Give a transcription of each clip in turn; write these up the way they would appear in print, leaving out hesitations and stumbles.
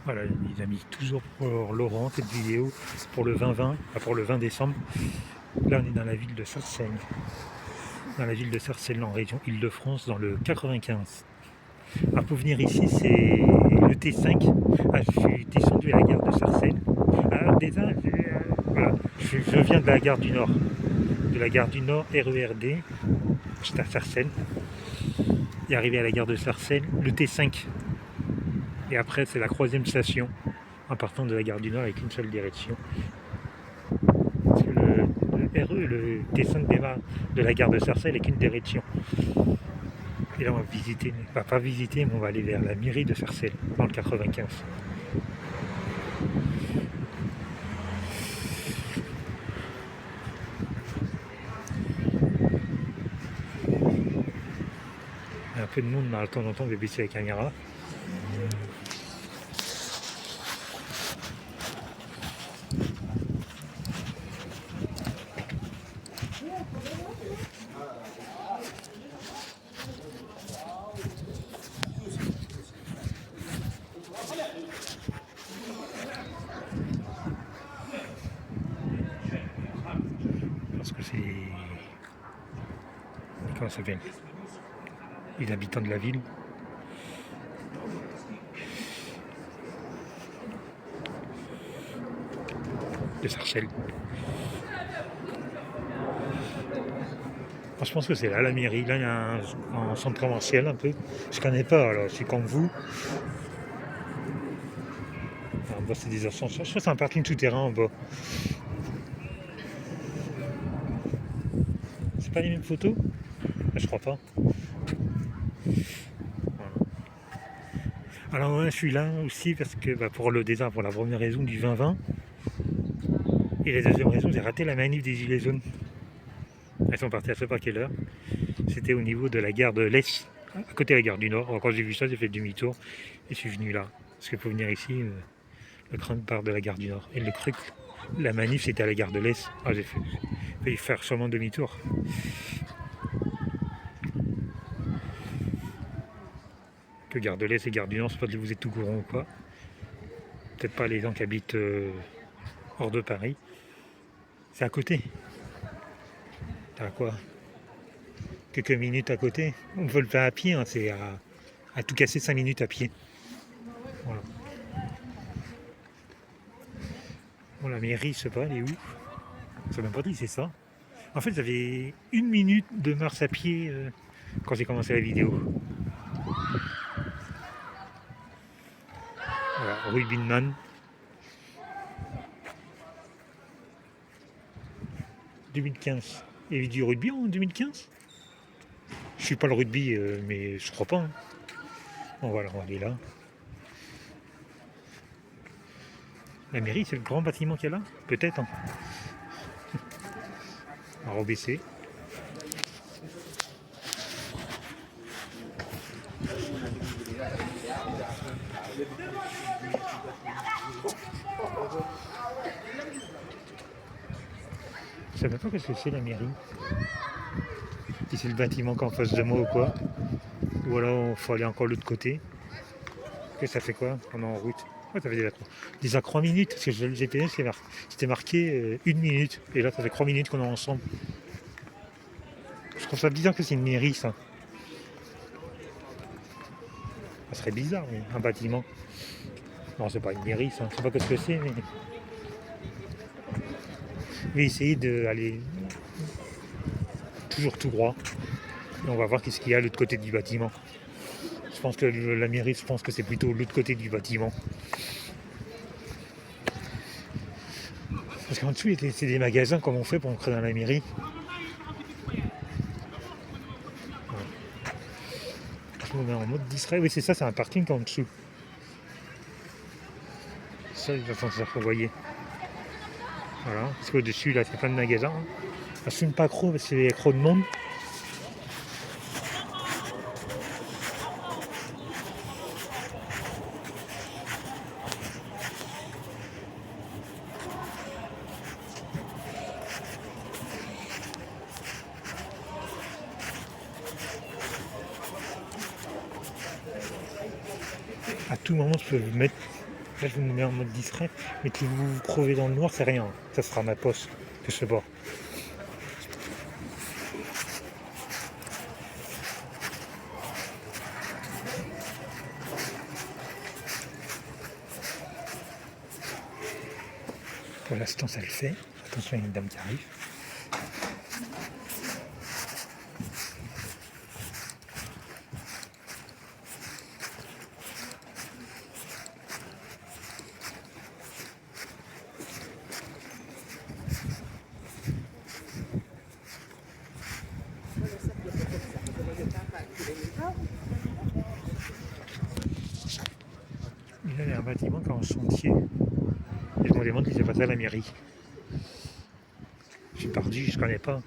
Voilà, il a mis toujours pour Laurent cette vidéo pour le 20-20, pour le 20 décembre. Là, on est dans la ville de Sarcelles. Dans la ville de Sarcelles, en région Île-de-France, dans le 95. Alors pour venir ici, c'est le T5. Ah, je suis descendu à la gare de Sarcelles. Alors déjà, voilà, je viens de la gare du Nord. De la gare du Nord, RERD. J'étais à Sarcelles. Et arrivé à la gare de Sarcelles, le T5. Et après, c'est la 3e station, en partant de la gare du Nord avec une seule direction. Parce que le RE, le T5 démarre de la gare de Sarcelles avec une direction. Et là, on va visiter, enfin, pas visiter, mais on va aller vers la mairie de Sarcelles, dans le 95. Il y a un peu de monde, mais de temps en temps, on va baisser la caméra. Parce que c'est... Comment ça s'appelle? Les habitants de la ville. De Sarcelles. Je pense que c'est là la mairie. Là, il y a un centre commercial un peu. Je connais pas, alors je suis comme vous. En bas, c'est des ascenseurs. Je crois que c'est un parking souterrain en bas. C'est pas les mêmes photos? Je crois pas. Alors ouais, je suis là aussi parce que pour le désert, pour la première raison du 20-20. Et la deuxième raison, j'ai raté la manif des Gilets jaunes. Elles sont parties à je sais pas quelle heure. C'était au niveau de la gare de l'Est, à côté de la gare du Nord. Alors, quand j'ai vu ça, j'ai fait demi-tour et je suis venu là. Parce que pour venir ici, le train part de la gare du Nord. Et le truc, la manif, c'était à la gare de l'Est. Ah, j'ai failli faire sûrement demi-tour. Que gare de l'Est et gare du Nord, je sais pas si vous êtes tout courant ou pas. Peut-être pas les gens qui habitent hors de Paris. C'est à côté. T'as quoi? Quelques minutes à côté. On peut le faire à pied, hein, c'est à tout casser 5 minutes à pied. Voilà. Bon, la mairie, je sais pas, elle est où? Ça m'a pas dit, c'est ça. En fait, j'avais 1 minute de marche à pied quand j'ai commencé la vidéo. Voilà, rue Binman. 2015. Il y avait du rugby en 2015? Je suis pas le rugby, mais je crois pas. Hein. Bon voilà, on va aller là. La mairie, c'est le grand bâtiment qu'il y a là? Peut-être. Hein. On va rebaisser. Je sais même pas ce que c'est la mairie. Si c'est le bâtiment qu'en face de moi ou quoi. Ou alors il faut aller encore de l'autre côté. Et ça fait quoi? On est en route. Ouais, ça fait déjà 3 minutes, parce que le GPS c'était marqué 1 minute. Et là ça fait 3 minutes qu'on est ensemble. Je trouve ça bizarre que c'est une mairie ça. Ça serait bizarre, mais un bâtiment. Non, c'est pas une mairie ça, je sais pas ce que c'est, mais. Je vais essayer d'aller toujours tout droit. Et on va voir qu'est-ce qu'il y a de l'autre côté du bâtiment. Je pense que la mairie, je pense que c'est plutôt l'autre côté du bâtiment. Parce qu'en dessous, c'est des magasins comme on fait pour entrer dans la mairie. On est en mode distrait. Oui, c'est ça, c'est un parking en dessous. Ça, il va falloir que vous voyez. Voilà, parce qu'au-dessus, là, c'est plein de magasins. Hein. Je filme pas trop parce qu'il y a trop de monde. À tout moment, je peux vous mettre Là, je vous mets en mode discret, mais si vous vous crevez dans le noir, c'est rien. Ça sera ma poste que je sais pas. Pour l'instant, ça le fait. Attention, il y a une dame qui arrive. Là, il y a un bâtiment qui est en chantier. Et je me demande si c'est pas ça la mairie. Je suis perdu, je connais pas.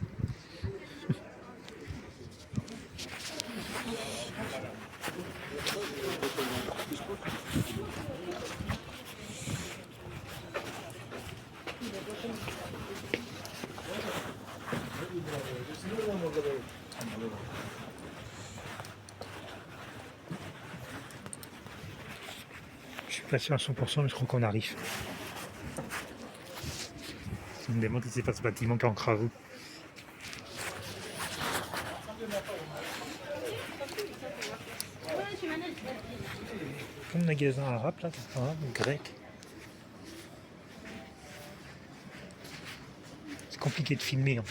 Je suis pas sûr à 100%, mais je crois qu'on arrive. Je me demande si c'est pas ce bâtiment qui est en travaux. Comme magasin arabe là, arabe, grec. C'est compliqué de filmer. Hein.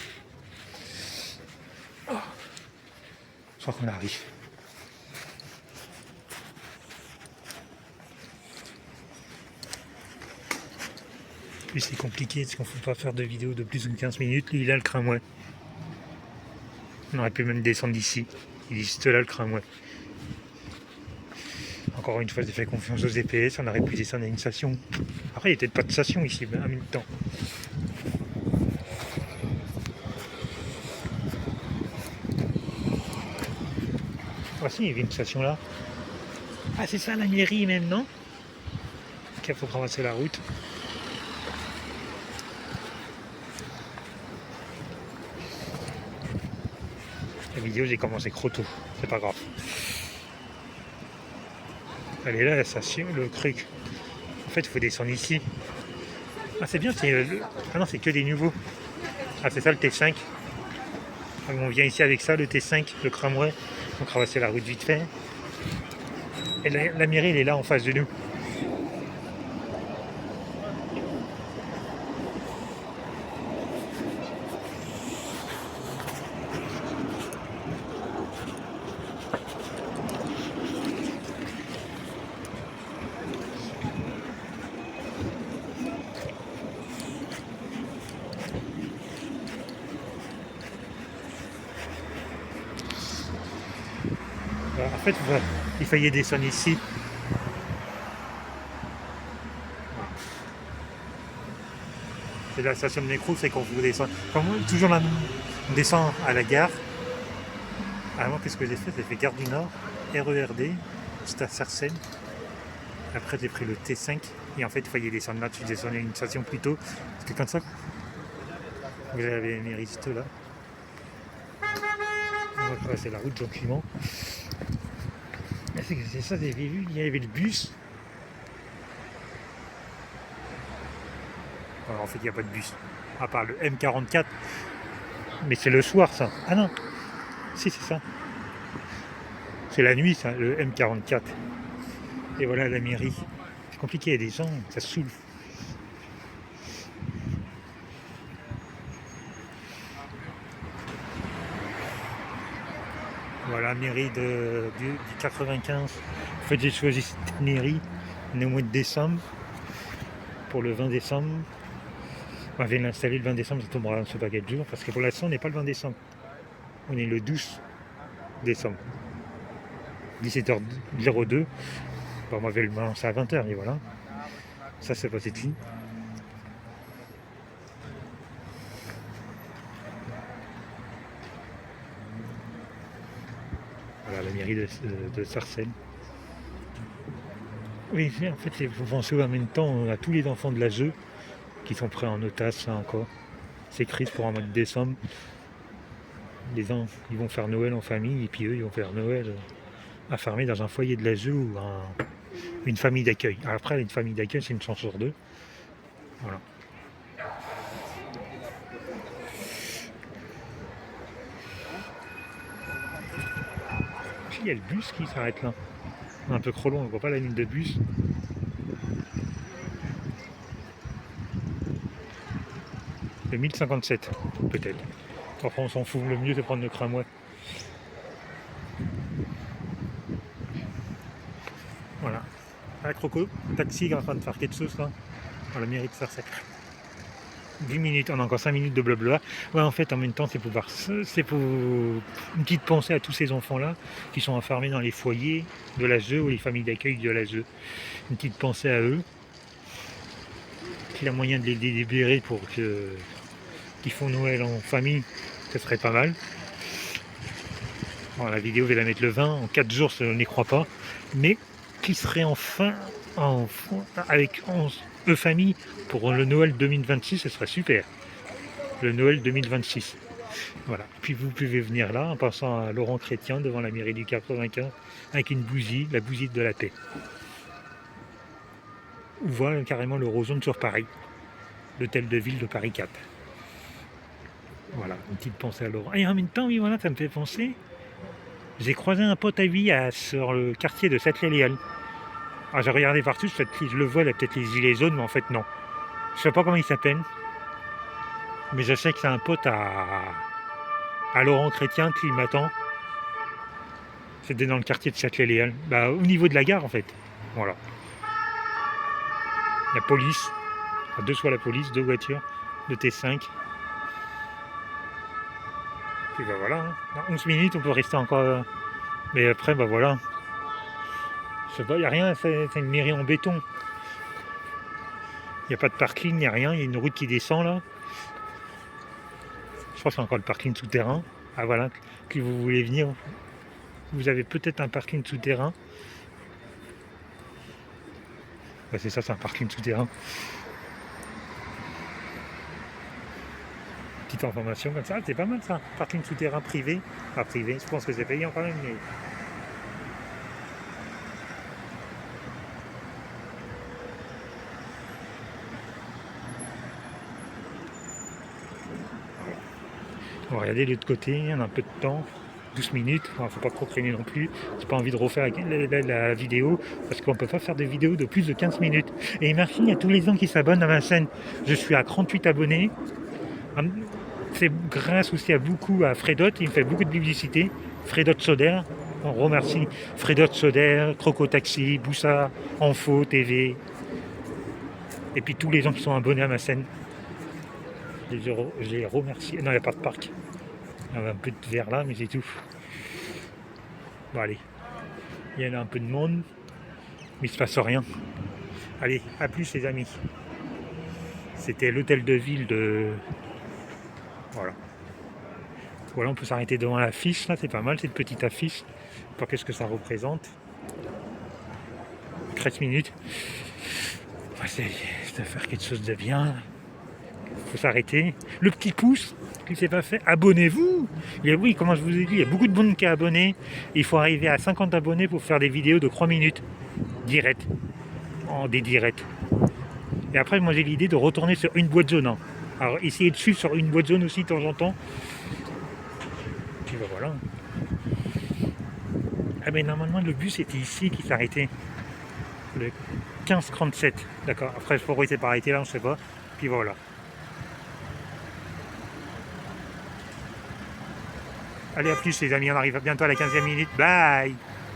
Oh. Je crois qu'on arrive. Lui c'est compliqué parce qu'on ne peut pas faire de vidéo de plus de 15 minutes. Lui il a le cramouet. On aurait pu même descendre d'ici. Il est juste là le cramouet. Encore une fois, j'ai fait confiance aux GPS, on aurait pu descendre à une station. Après, il n'y a peut-être pas de station ici, mais en même temps. Ah si, il y avait une station là. Ah, c'est ça la mairie même, non? Ok, il faut traverser la route. La vidéo, j'ai commencé trop tôt, c'est pas grave. Elle est là, la station, le truc. En fait, il faut descendre ici. Ah, c'est bien, c'est ah non, c'est que des nouveaux. Ah, c'est ça le T5. Ah, on vient ici avec ça, le T5, le tramway. On traverser la route vite fait. Et la mairie, elle est là en face de nous. En fait, il fallait descendre ici. C'est la station de métro, c'est quand vous descendez. Toujours là, on descend à la gare. Alors moi, qu'est-ce que j'ai fait? J'ai fait Gare du Nord, RERD, c'était à Sarcelles. Après, j'ai pris le T5. Et en fait, il fallait descendre là. Tu descendais une station plus tôt. Parce que comme ça, vous avez les méristes là. On va traverser la route gentiment. C'est ça, j'avais vu, il y avait le bus. Alors, en fait, il n'y a pas de bus. À part le M44. Mais c'est le soir, ça. Ah non. Si, c'est ça. C'est la nuit, ça, le M44. Et voilà la mairie. C'est compliqué, il y a des gens, ça saoule. Voilà, mairie du 95. En fait, j'ai choisi cette mairie. On est au mois de décembre. Pour le 20 décembre. On vient l'installer le 20 décembre, ça tombera ce paquet de jours. Parce que pour l'instant, on n'est pas le 20 décembre. On est le 12 décembre. 17h02. Bon, moi, je vais le lancer à 20h, mais voilà. Ça, c'est passé de fini. Voilà, la mairie de Sarcelles. Oui, en fait, il faut penser en même temps à tous les enfants de l'ASE qui sont pris en otage, là encore. C'est triste pour un mois de décembre. Les gens, ils vont faire Noël en famille, et puis eux, ils vont faire Noël enfermés dans un foyer de l'ASE ou Une famille d'accueil. Après, une famille d'accueil, c'est une chance sur deux. Voilà. Il y a le bus qui s'arrête là. Un peu trop long, on ne voit pas la ligne de bus. Le 1057, peut-être. Enfin, on s'en fout, le mieux c'est de prendre le tramway. Voilà. Ah, Croco, taxi est en train de faire quelque chose là. On a le mérite de faire ça. 10 minutes, on a encore 5 minutes de blabla. Ouais, en fait, en même temps, c'est pour une petite pensée à tous ces enfants-là qui sont enfermés dans les foyers de l'ASE ou les familles d'accueil de l'ASE. Une petite pensée à eux. S'il y a moyen de les libérer pour qu'ils font Noël en famille, ce serait pas mal. Bon, la vidéo, je vais la mettre le 20. En 4 jours, je n'y crois pas. Mais qui serait enfin avec 11 familles pour le Noël 2026, ce serait super. Le Noël 2026. Voilà. Puis vous pouvez venir là en passant à Laurent Chrétien devant la mairie du 95 avec une bougie, la bougie de la paix. Ou voir carrément le Roson sur Paris, l'hôtel de ville de Paris 4. Voilà, une petite pensée à Laurent. Et en même temps, oui, voilà, ça me fait penser. J'ai croisé un pote à lui sur le quartier de Châtelet-Léal. Alors j'ai regardé partout, je le vois, il a peut-être les gilets jaunes, mais en fait non. Je sais pas comment il s'appelle, mais je sais que c'est un pote à Laurent Chrétien qui m'attend. C'était dans le quartier de Châtelet-Léal, au niveau de la gare en fait. Voilà. La police, deux fois la police, 2 voitures, de T5. Puis voilà, hein. Dans 11 minutes on peut rester encore. Mais après, voilà. Je sais pas, il n'y a rien, c'est une mairie en béton. Il n'y a pas de parking, il n'y a rien, il y a une route qui descend là. Je crois que c'est encore le parking souterrain. Ah voilà, si vous voulez venir, vous avez peut-être un parking souterrain. C'est ça, c'est un parking souterrain. Petite information comme ça, c'est pas mal ça. Parking souterrain privé. Pas privé, je pense que c'est payant quand même. Mais... On va regarder de l'autre côté, on a un peu de temps. 12 minutes, il ne faut pas trop traîner non plus. J'ai pas envie de refaire la vidéo parce qu'on ne peut pas faire de vidéo de plus de 15 minutes. Et merci à tous les gens qui s'abonnent à ma chaîne. Je suis à 38 abonnés. C'est grâce aussi à Fredot, il me fait beaucoup de publicité. Fredot Soder, on remercie Fredot Soder, Croco Taxi, Boussa, Info, TV. Et puis tous les gens qui sont abonnés à ma chaîne. Je les remercie. Non, il n'y a pas de parc. Il y a un peu de verre là, mais c'est tout. Bon, allez. Il y en a un peu de monde, mais il ne se passe rien. Allez, à plus les amis. C'était l'hôtel de ville de... Voilà. Voilà, on peut s'arrêter devant l'affiche, là, c'est pas mal cette petite affiche. Pour qu'est-ce que ça représente. 13 minutes. C'est faire quelque chose de bien. Il faut s'arrêter. Le petit pouce qui s'est pas fait, abonnez-vous. Oui, comme je vous ai dit, il y a beaucoup de monde qui est abonné. Il faut arriver à 50 abonnés pour faire des vidéos de 3 minutes. Direct. Des directs. Et après, moi j'ai l'idée de retourner sur une boîte jaune. Alors, essayez de suivre sur une boîte jaune aussi de temps en temps. Puis voilà. Ah ben normalement le bus était ici qui s'arrêtait. Le 1537. D'accord. Après, je pourrais pas arrêter là, on ne sait pas. Puis voilà. Allez, à plus les amis, on arrive bientôt à la 15e minute. Bye!